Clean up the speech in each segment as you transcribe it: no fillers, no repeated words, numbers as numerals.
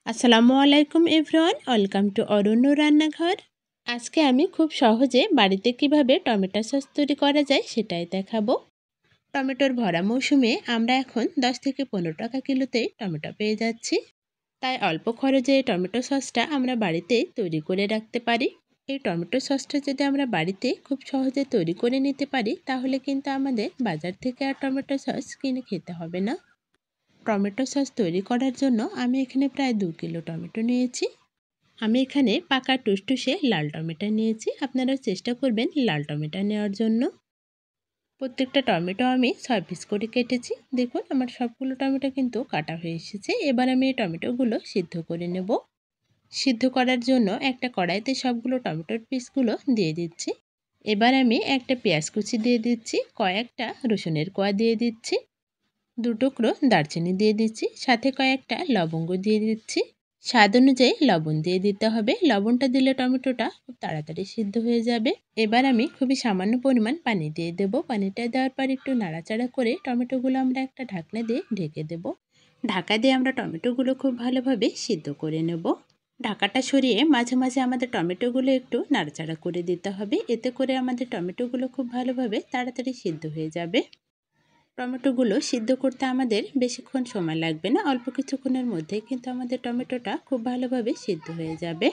আসসালামু আলাইকুম everyone, welcome to অরণ্য রান্নাঘর। আজকে আমি খুব সহজে বাড়িতে কিভাবে টমেটো সস তৈরি করা যায় সেটাই দেখাবো। টমেটোর ভরা মৌসুমে আমরা এখন 10 থেকে 15 টাকা কিলোতেই টমেটো পেয়ে যাচ্ছি। তাই অল্প খরচে টমেটো সসটা আমরা বাড়িতে তৈরি করে রাখতে পারি। এই টমেটো সসটা যদি আমরা বাড়িতে খুব সহজে তৈরি করে নিতে পারি, তাহলে কিন্তু আমাদের বাজার থেকে আর টমেটো সস কিনে খেতে হবে না। টমেটো সস তৈরি করার জন্য আমি এখানে প্রায় 2 কিলো টমেটো নিয়েছি। আমি এখানে পাকা টুসটুসে লাল টমেটো নিয়েছি। আপনারাও চেষ্টা করবেন লাল টমেটো নেওয়ার জন্য। প্রত্যেকটা টমেটো আমি 6 পিস করে কেটেছি। দেখুন আমার সবগুলো টমেটো কিন্তু কাটা হয়ে এসেছে। এবার আমি এই টমেটোগুলো সিদ্ধ করে নেব। সিদ্ধ করার জন্য একটা কড়াইতে সবগুলো টমেটোর পিসগুলো দিয়ে দিচ্ছি। এবার আমি একটা পেঁয়াজ কুচি দিয়ে দিচ্ছি, কয়েকটা রসুনের কোয়া দিয়ে দিচ্ছি, 2 টুকরো দারচিনি দিয়ে দিচ্ছি, সাথে কয়েকটা লবঙ্গ দিয়ে দিচ্ছি। স্বাদ অনুযায়ী লবণ দিয়ে দিতে হবে। লবণটা দিলে টমেটোটা খুব তাড়াতাড়ি সিদ্ধ হয়ে যাবে। এবার আমি খুবই সামান্য পরিমাণ পানি দিয়ে দেব। পানিটা দেওয়ার পর একটু নাড়াচাড়া করে টমেটোগুলো আমরা একটা ঢাকনা দিয়ে ঢেকে দেব। ঢাকা দিয়ে আমরা টমেটোগুলো খুব ভালোভাবে সিদ্ধ করে নেব। ঢাকাটা সরিয়ে মাঝে মাঝে আমাদের টমেটোগুলো একটু নাড়াচাড়া করে দিতে হবে। এতে করে আমাদের টমেটোগুলো খুব ভালোভাবে তাড়াতাড়ি সিদ্ধ হয়ে যাবে। টমেটোগুলো সিদ্ধ করতে আমাদের বেশিক্ষণ সময় লাগবে না, অল্প কিছুক্ষণের মধ্যেই কিন্তু আমাদের টমেটোটা খুব ভালোভাবে সিদ্ধ হয়ে যাবে।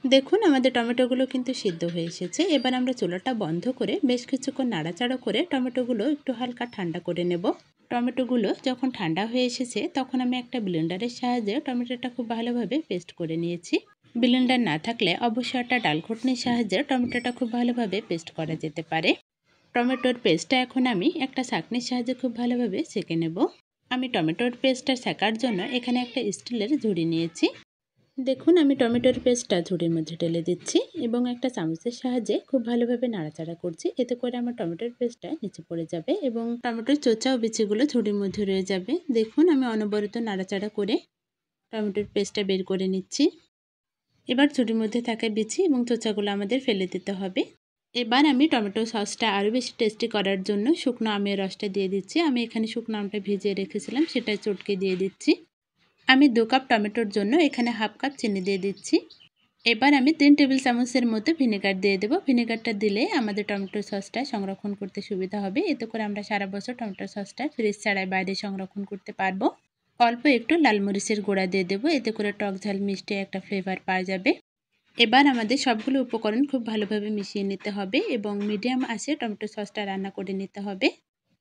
দেখুন আমাদের টমেটোগুলো কিন্তু সিদ্ধ হয়ে এসেছে। এবার আমরা চুলাটা বন্ধ করে বেশ কিছুক্ষণ নাড়াচাড়া করে টমেটোগুলো একটু হালকা ঠান্ডা করে নেব। টমেটোগুলো যখন ঠান্ডা হয়ে এসেছে তখন আমি একটা ব্লেন্ডারের সাহায্যে টমেটোটা খুব ভালোভাবে পেস্ট করে নিয়েছি। ব্লেন্ডার না থাকলে অবশ্যই একটা ডালঘুটনির সাহায্যে টমেটোটা খুব ভালোভাবে পেস্ট করা যেতে পারে। টমেটোর পেস্টটা এখন আমি একটা ছাঁকনির সাহায্যে খুব ভালোভাবে ছেঁকে নেব। আমি টমেটোর পেস্টটা ছেঁকার জন্য এখানে একটা স্টিলের ঝুড়ি নিয়েছি। দেখুন আমি টমেটোর পেস্টটা ঝুড়ির মধ্যে ঢেলে দিচ্ছি এবং একটা চামচের সাহায্যে খুব ভালোভাবে নাড়াচাড়া করছি। এতে করে আমার টমেটোর পেস্টটা নিচে পড়ে যাবে এবং টমেটোর চোচা ও বিচিগুলো ঝুড়ির মধ্যে রয়ে যাবে। দেখুন আমি অনবরত নাড়াচাড়া করে টমেটোর পেস্টটা বের করে নিচ্ছি। এবার ঝুড়ির মধ্যে থাকা বিচি এবং চোচাগুলো আমাদের ফেলে দিতে হবে। এবার আমি টমেটো সসটা আরও বেশি টেস্টি করার জন্য শুকনো আমের রসটা দিয়ে দিচ্ছি। আমি এখানে শুকনো আমটা ভিজিয়ে রেখেছিলাম, সেটা চটকে দিয়ে দিচ্ছি। আমি 2 কাপ টমেটোর জন্য এখানে হাফ কাপ চিনি দিয়ে দিচ্ছি। এবার আমি 3 টেবিল চামচের মতো ভিনেগার দিয়ে দেবো। ভিনেগারটা দিলে আমাদের টমেটো সসটা সংরক্ষণ করতে সুবিধা হবে। এতে করে আমরা সারা বছর টমেটো সসটা ফ্রিজ ছাড়াই বাইরে সংরক্ষণ করতে পারবো। অল্প একটু লাল মরিচের গুঁড়া দিয়ে দেবো। এতে করে টক ঝাল মিষ্টি একটা ফ্লেভার পাওয়া যাবে। এবার আমাদের সবগুলো উপকরণ খুব ভালোভাবে মিশিয়ে নিতে হবে এবং মিডিয়াম আঁচে টমেটো সসটা রান্না করে নিতে হবে।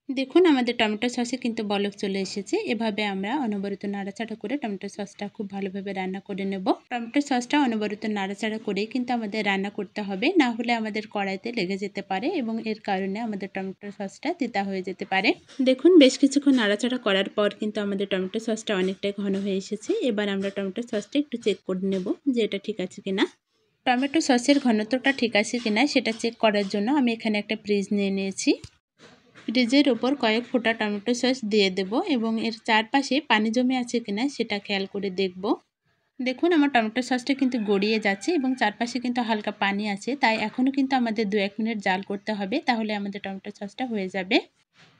দেখুন আমাদের টমেটো সসে কিন্তু বলক চলে এসেছে। এভাবে আমরা অনবরত নাড়াচাড়া করে টমেটো সসটা খুব ভালোভাবে রান্না করে নেব। টমেটো সসটা অনবরত নাড়াচাড়া করেই কিন্তু আমাদের রান্না করতে হবে, না হলে আমাদের কড়াইতে লেগে যেতে পারে এবং এর কারণে আমাদের টমেটো সসটা তিতা হয়ে যেতে পারে। দেখুন বেশ কিছুক্ষণ নাড়াচাড়া করার পর কিন্তু আমাদের টমেটো সসটা অনেকটাই ঘন হয়ে এসেছে। এবার আমরা টমেটো সসটা একটু চেক করে নেব যে এটা ঠিক আছে কিনা। টমেটো সসের ঘনত্বটা ঠিক আছে কিনা সেটা চেক করার জন্য আমি এখানে একটা ফ্রিজ নিয়ে নিয়েছি। ফ্রিজের ওপর কয়েক ফোঁটা টমেটো সস দিয়ে দেব এবং এর চারপাশে পানি জমে আছে কিনা সেটা খেয়াল করে দেখব। দেখুন আমার টমেটো সসটা কিন্তু গড়িয়ে যাচ্ছে এবং চারপাশে কিন্তু হালকা পানি আছে, তাই এখনও কিন্তু আমাদের 2-1 মিনিট জাল করতে হবে, তাহলে আমাদের টমেটো সসটা হয়ে যাবে।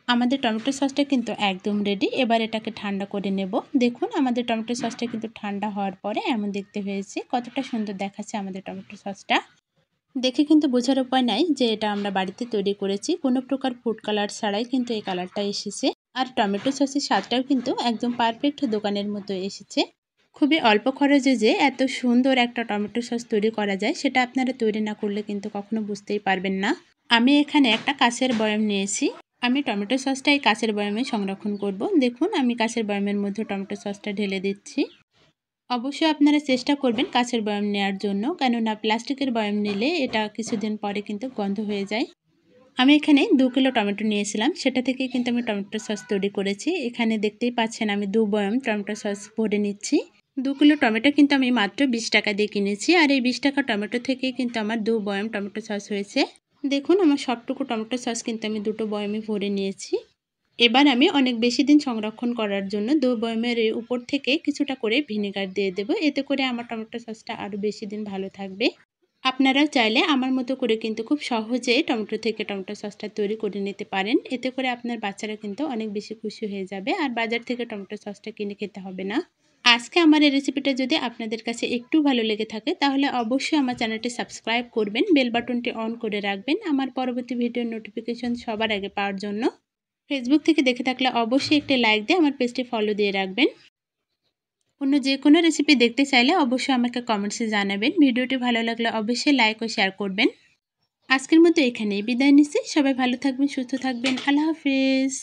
আমাদের টমেটো সসটা কিন্তু একদম রেডি। এবার এটাকে ঠান্ডা করে নেব। দেখুন আমাদের টমেটো সসটা কিন্তু ঠান্ডা হওয়ার পরে এমন দেখতে হয়েছে। কতটা সুন্দর দেখাচ্ছে আমাদের টমেটো সসটা। দেখে কিন্তু বোঝার উপায় নাই যে এটা আমরা বাড়িতে তৈরি করেছি। কোনো প্রকার ফুড কালার ছাড়াই কিন্তু এই কালারটা এসেছে। আর টমেটো সসের স্বাদটাও কিন্তু একদম পারফেক্ট দোকানের মতো এসেছে। খুবই অল্প খরচে যে এত সুন্দর একটা টমেটো সস তৈরি করা যায়, সেটা আপনারা তৈরি না করলে কিন্তু কখনো বুঝতেই পারবেন না। আমি এখানে একটা কাঁচের বয়াম নিয়েছি। আমি টমেটো সসটা এই কাঁচের বয়ামে সংরক্ষণ করব। দেখুন আমি কাঁচের বয়ামের মধ্যে টমেটো সসটা ঢেলে দিচ্ছি। অবশ্যই আপনারা চেষ্টা করবেন কাঁচের বয়াম নেওয়ার জন্য, কেননা প্লাস্টিকের বয়াম নিলে এটা কিছুদিন পরে কিন্তু গন্ধ হয়ে যায়। আমি এখানে 2 কিলো টমেটো নিয়েছিলাম, সেটা থেকে কিন্তু আমি টমেটো সস তৈরি করেছি। এখানে দেখতেই পাচ্ছেন আমি 2 বয়াম টমেটো সস ভরে নিচ্ছি। 2 কিলো টমেটো কিন্তু আমি মাত্র 20 টাকা দিয়ে কিনেছি, আর এই 20 টাকা টমেটো থেকেই কিন্তু আমার 2 বয়াম টমেটো সস হয়েছে। দেখুন আমার সবটুকু টমেটো সস কিন্তু আমি 2টো বয়ামে ভরে নিয়েছি। এবার আমি অনেক বেশি দিন সংরক্ষণ করার জন্য 2 বয়ামের উপর থেকে কিছুটা করে ভিনেগার দিয়ে দেব। এতে করে আমার টমেটো সসটা আরও বেশি দিন ভালো থাকবে। আপনারাও চাইলে আমার মতো করে কিন্তু খুব সহজেই টমেটো থেকে টমেটো সসটা তৈরি করে নিতে পারেন। এতে করে আপনার বাচ্চারা কিন্তু অনেক বেশি খুশি হয়ে যাবে আর বাজার থেকে টমেটো সসটা কিনে খেতে হবে না। আজকে আমার এই রেসিপিটা যদি আপনাদের কাছে একটু ভালো লেগে থাকে তাহলে অবশ্যই আমার চ্যানেলটি সাবস্ক্রাইব করবেন, বেল বাটনটি অন করে রাখবেন আমার পরবর্তী ভিডিওর নোটিফিকেশন সবার আগে পাওয়ার জন্য। ফেসবুক থেকে দেখে থাকলে অবশ্যই একটি লাইক দিয়ে আমার পেজটি ফলো দিয়ে রাখবেন। অন্য যে কোনো রেসিপি দেখতে চাইলে অবশ্যই আমাকে কমেন্টসে জানাবেন। ভিডিওটি ভালো লাগলে অবশ্যই লাইক ও শেয়ার করবেন। আজকের মতো এখানেই বিদায় নিচ্ছি। সবাই ভালো থাকবেন, সুস্থ থাকবেন। আল্লাহ হাফেজ।